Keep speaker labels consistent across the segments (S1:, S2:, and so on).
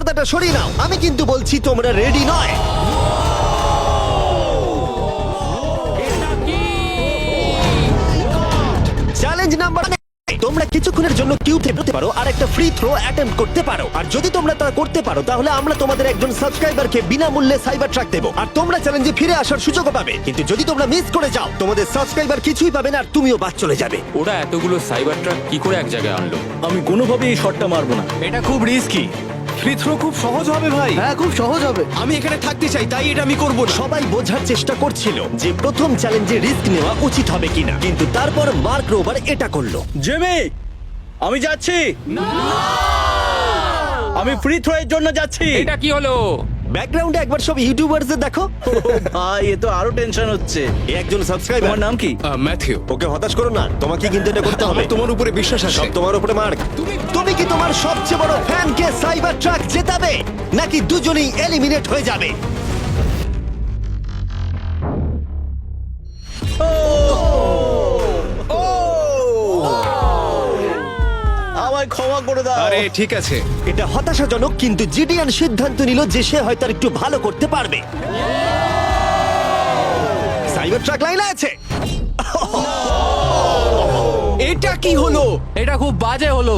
S1: পর্দাটা সরিয়ে নাও, আমি কিন্তু বলছি তোমরা রেডি নয়। চ্যালেঞ্জ নাম্বার, তোমরা কিছুক্ষণের জন্য কিউব থেকে হতে পারো আর একটা ফ্রি থ্রো অ্যাটেম্প্ট করতে পারো। আর যদি তোমরা তা করতে পারো তাহলে আমরা তোমাদের একজন সাবস্ক্রাইবারকে বিনামূল্যে সাইবার ট্রাক দেবো, আর তোমরা চ্যালেঞ্জে ফিরে আসার সুযোগও পাবে। কিন্তু যদি তোমরা মিস করে যাও, তোমাদের সাবস্ক্রাইবার কিছুই পাবে না আর তুমিও বাদ চলে যাবে।
S2: ওরা এতগুলো সাইবার ট্রাক কি করে এক জায়গায় আনলো?
S3: আমি কোনোভাবেই এই শটটা মারবো না।
S4: এটা খুব রিস্কি। ফ্রি থ্রো খুব সহজ হবে ভাই।
S5: হ্যাঁ খুব সহজ হবে।
S4: আমি এখানে থাকতে চাই, তাই এটা আমি করব না।
S1: সবাই বোঝার চেষ্টা করছিল যে প্রথম চ্যালেঞ্জে রিস্ক নেওয়া উচিত হবে কিনা, কিন্তু তারপর মার্ক রোবার এটা করলো।
S3: জেমি, আমি যাচ্ছি। আমি ফ্রি থ্রো এর জন্য যাচ্ছি।
S2: এটা কি হলো?
S1: ব্যাকগ্রাউন্ডে একবার সব ইউটিউবারদের দেখো।
S3: ভাই, এ তো আরো টেনশন হচ্ছে।
S1: এ একজন সাবস্ক্রাইবার।
S3: তোমার নাম কি?
S4: ম্যাথিউ,
S1: ওকে হতাশ করো না, তোমাকে কিন্তু এটা করতে হবে।
S4: আমার তোমার উপরে বিশ্বাস আছে।
S1: সব তোমার উপরে মার্ক। তুমি কি তোমার সবচেয়ে বড় ফ্যানকে সাইবার ট্রাক জেতাবে, নাকি দুজনেই এলিমিনেট হয়ে যাবে?
S3: আমায় ক্ষমা করে দাও।
S4: আরে ঠিক আছে।
S1: এটা হতাশাজনক, কিন্তু জিডিয়ান সিদ্ধান্ত নিল যে সে হয়তো আর একটু ভালো করতে পারবে। সাইবার ট্রাক লাইনে আছে।
S4: এটা কি হলো?
S2: এটা খুব বাজে হলো।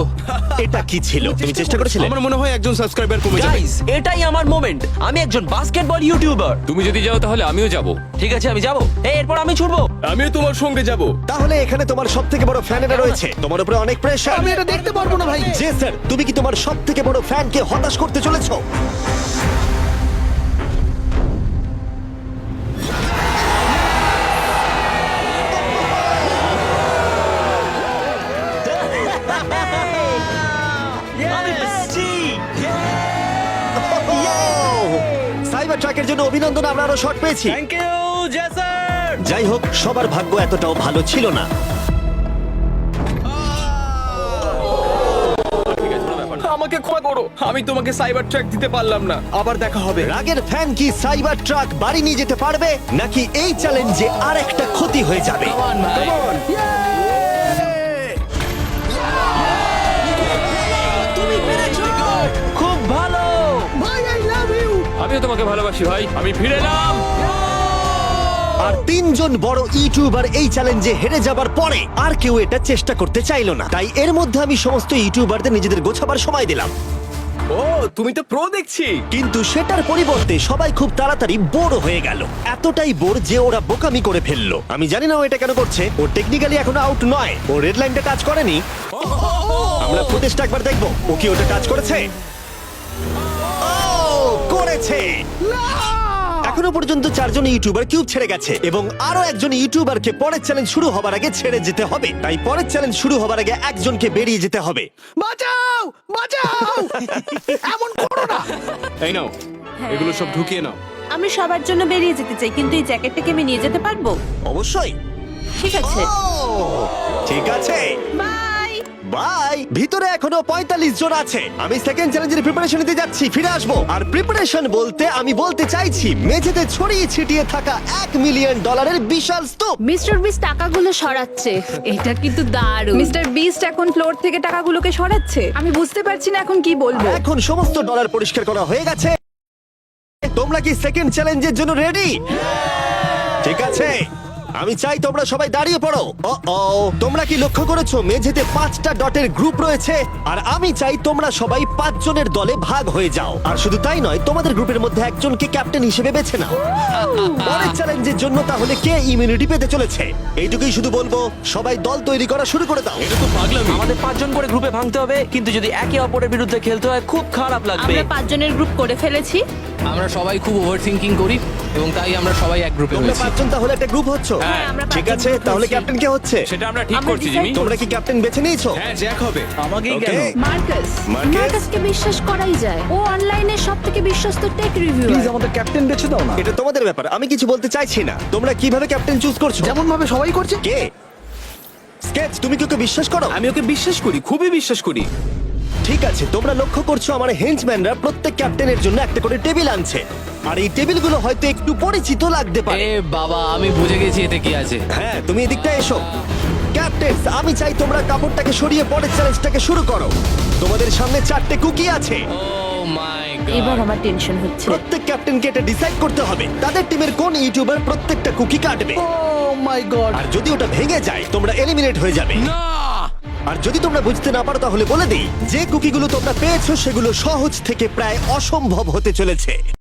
S1: এটা কি ছিল? তুমি চেষ্টা করেছিলে?
S4: আমার মনে হয় একজন সাবস্ক্রাইবার কমে যাবে।
S6: গাইস, এটাই আমার মোমেন্ট। আমি একজন বাস্কেটবল ইউটিউবার।
S2: তুমি যদি যাও তাহলে আমিও যাব।
S6: ঠিক আছে, আমি যাব। এরপর আমি ছুটবো।
S4: আমিও তোমার সঙ্গে যাব।
S1: তাহলে এখানে তোমার সব থেকে বড় ফ্যানেরা রয়েছে, তোমার উপরে অনেক প্রেশার।
S5: আমি এটা দেখতে পারবো না ভাই।
S1: জে স্যার, তুমি কি তোমার সব থেকে বড় ফ্যানকে হতাশ করতে চলেছো? সাইবার ট্রাকের জন্য অভিনন্দন, আমরা আরো শট পেয়েছি।
S3: থ্যাংক ইউ জেসার।
S1: যাই হোক, সবার ভাগ্য এতটাও ভালো ছিল না।
S4: আমাকে ক্ষমা করো, আমি তোমাকে সাইবার ট্র্যাক দিতে পারলাম না। আবার দেখা হবে।
S1: রাগের ফ্যান কি সাইবার ট্রাক বাড়ি নিয়ে যেতে পারবে, নাকি এই চ্যালেঞ্জে আর একটা ক্ষতি হয়ে যাবে?
S6: খুব ভালো।
S5: ভাই আই লাভ ইউ।
S2: আমিও তোমাকে ভালোবাসি ভাই, আমি ফিরে এলাম।
S1: আর তিনজন বড় ইউটিউবার এই চ্যালেঞ্জে হেরে যাবার পরে আর কেউ এটা চেষ্টা করতে চাইলো না, তাই এর মধ্যে আমি সমস্ত ইউটিউবারদের নিজেদের গোছাবার সময় দিলাম।
S4: ও, তুমি তো প্রো দেখছি।
S1: কিন্তু সেটার পরিবর্তে সবাই খুব তাড়াতাড়ি বোর হয়ে গেল, এতটাই বোর যে ওরা বোকামি করে ফেললো। আমি জানি না ও এটা কেন করছে, ও টেকনিক্যালি এখনো আউট নয়, ও রেড লাইনটা টাচ করেনি। আমরা ফুটেজটা একবার দেখবো, ও কি ওটা টাচ করেছে? ও করেছে। এখনো পর্যন্ত 4 জন ইউটিউবার কিউব ছেড়ে গেছে এবং আরো একজন ইউটিউবারকে পরের চ্যালেঞ্জ শুরু হবার আগে ছেড়ে যেতে হবে। তাই পরের চ্যালেঞ্জ শুরু হবার আগে একজনকে বেরিয়ে যেতে হবে।
S5: বাঁচাও বাঁচাও। এমন করো না।
S4: এই নাও, এগুলো সব ঢুকিয়ে নাও।
S7: আমি সবার জন্য বেরিয়ে যেতে চাই, কিন্তু এই জ্যাকেটটাকে আমি নিয়ে যেতে পারবো?
S1: অবশ্যই।
S7: ঠিক আছে,
S1: ও, ঠিক আছে,
S7: বাই।
S1: বাই। ভিতরে এখনো 45 জন আছে। আমি সেকেন্ড চ্যালেঞ্জের প্রিপারেশন নিতে যাচ্ছি, ফিরে আসবো। আর প্রিপারেশন বলতে আমি বলতে চাইছি মেঝেতে ছড়িয়ে ছিটিয়ে থাকা $1 মিলিয়ন বিশাল স্তূপ।
S7: মিস্টার বিস্ট টাকাগুলো সরাচ্ছে, এটা কিন্তু দারুণ।
S8: মিস্টার বিস্ট এখন ফ্লোর থেকে টাকাগুলোকে সরাচ্ছে। আমি বুঝতে পারছি না এখন কি বলবো।
S1: এখন সমস্ত ডলার পরিষ্কার করা হয়ে গেছে। তোমরা কি সেকেন্ড চ্যালেঞ্জের জন্য রেডি? ঠিক আছে, আমি চাই তোমরা সবাই দাঁড়িয়ে পড়ো। ও, তোমরা কি লক্ষ্য করেছো মেঝেতে 5টা ডটের গ্রুপ রয়েছে? আর আমি চাই তোমরা সবাই 5 জনের দলে ভাগ হয়ে যাও। আর শুধু তাই নয়, তোমাদের গ্রুপের মধ্যে একজনকে ক্যাপ্টেন হিসেবে বেছে নাও। পরের চ্যালেঞ্জের জন্য তাহলে কে ইমিউনিটি পেতে চলেছে? এইটুকুই শুধু বলবো, সবাই দল তৈরি করা শুরু করে দাও।
S4: এটা তো পাগলামি।
S6: আমাদের 5 জন করে গ্রুপে ভাঙতে হবে, কিন্তু যদি একে অপরের বিরুদ্ধে খেলতে হয় খুব খারাপ লাগবে।
S7: আমরা 5 জনের গ্রুপ করে ফেলেছি।
S9: আমরা সবাই খুব ওভার থিঙ্কিং করি এবং তাই আমরা সবাই এক গ্রুপে
S1: তোমরা
S9: হয়েছি।
S1: 5 জন তাহলে একটা গ্রুপ হচ্ছ?
S7: হ্যাঁ, আমরা
S1: ঠিক
S7: 5
S1: আছে,
S7: জন group
S1: তাহলে
S7: হয়েছি।
S1: ক্যাপ্টেন কে হচ্ছে?
S2: সেটা আমরা ঠিক
S7: আমরা
S2: করছি
S7: decide
S2: জিমি।
S1: তোমরা কি ক্যাপ্টেন বেছে নিয়েছো?
S4: হ্যাঁ, জ্যাক হবে।
S3: আমাকেই
S1: Okay.
S3: কেন?
S8: Marcus,
S1: Marquez?
S7: মার্কাসকে বিশ্বাস করাই যায়, ও অনলাইনে সবথেকে বিশ্বস্ত টেক
S5: প্লিজ
S7: রিভিউয়ার।
S5: আমাদের ক্যাপ্টেন বেছে দাও না।
S1: এটা তোমাদের ব্যাপার, আমি কিছু বলতে চাইছি না। তোমরা কিভাবে ক্যাপ্টেন চুজ করছো?
S5: যেমন ভাবে সবাই করছে।
S1: কে? স্কেচ, তুমি কি ওকে বিশ্বাস করো?
S4: আমি ওকে বিশ্বাস করি, খুবই বিশ্বাস করি।
S1: ঠিক আছে, তোমরা লক্ষ্য করছো আমার হেঞ্চম্যানরা প্রত্যেক ক্যাপ্টেনের জন্য একটা করে টেবিল আনছে। আর এই টেবিলগুলো হয়তো একটু পরিচিত লাগতে পারে।
S9: এ বাবা, আমি বুঝে গেছি এতে কি আছে।
S1: হ্যাঁ, তুমি এদিকটা এসো। ক্যাপ্টেন, আমি চাই তোমরা কাপড়টাকে সরিয়ে পরের চ্যালেঞ্জটাকে শুরু করো। তোমাদের সামনে 4টে কুকি আছে।
S9: ও মাই
S7: এবার আমার টেনশন হচ্ছে।
S1: প্রত্যেক ক্যাপ্টেনকে এটা ডিসাইড করতে হবে তাদের টিমের কোন ইউটিউবার প্রত্যেকটা কুকি কাটবে।
S5: ও মাই গড।
S1: আর যদি ওটা ভেঙে যায় তোমরা এলিমিনেট হয়ে যাবে।
S9: না
S1: আর যদি তোমরা বুঝতে না পারো তাহলে বলে দিই যে কুকিগুলো তোমরা পেয়েছো সেগুলো সহজ থেকে প্রায় অসম্ভব হতে চলেছে।